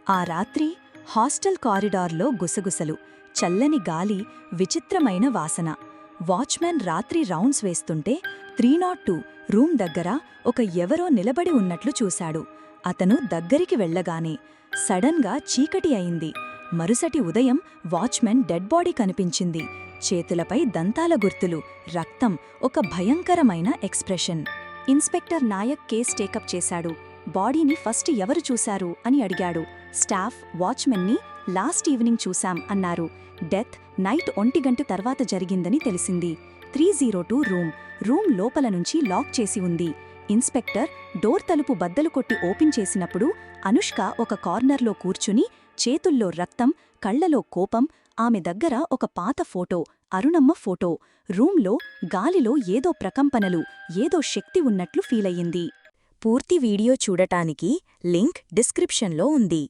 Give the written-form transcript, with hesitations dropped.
ఆ రాత్రి హాస్టల్ కారిడార్లో గుసగుసలు, చల్లని గాలి, విచిత్రమైన వాసన. వాచ్మెన్ రాత్రి రౌండ్స్ వేస్తుంటే 302 రూమ్ దగ్గర ఒక ఎవరో నిలబడి ఉన్నట్లు చూశాడు. అతను దగ్గరికి వెళ్ళగానే సడన్గా చీకటి అయింది. మరుసటి ఉదయం వాచ్మెన్ డెడ్ బాడీ కనిపించింది. చేతులపై దంతాల గుర్తులు, రక్తం, ఒక భయంకరమైన expression. Inspector Nayak case take up చేశాడు. బాడీని ఫస్ట్ ఎవరు చూశారు అని అడిగాడు. స్టాఫ్ వాచ్మెన్ని లాస్ట్ ఈవినింగ్ చూశాం అన్నారు. డెత్ నైట్ 1 గంట తర్వాత జరిగిందని తెలిసింది. 302 రూమ్ లోపల నుంచి లాక్ చేసి ఉంది. ఇన్స్పెక్టర్ డోర్ తలుపు బద్దలు కొట్టి ఓపెన్ చేసినప్పుడు అనుష్క ఒక కార్నర్లో కూర్చుని, చేతుల్లో రక్తం, కళ్లలో కోపం, ఆమె దగ్గర ఒక పాత ఫోటో, అరుణమ్మ ఫోటో. రూంలో గాలిలో ఏదో ప్రకంపనలు, ఏదో శక్తి ఉన్నట్లు ఫీలయ్యింది. పూర్తి వీడియో చూడటానికి లింక్ డిస్క్రిప్షన్లో ఉంది.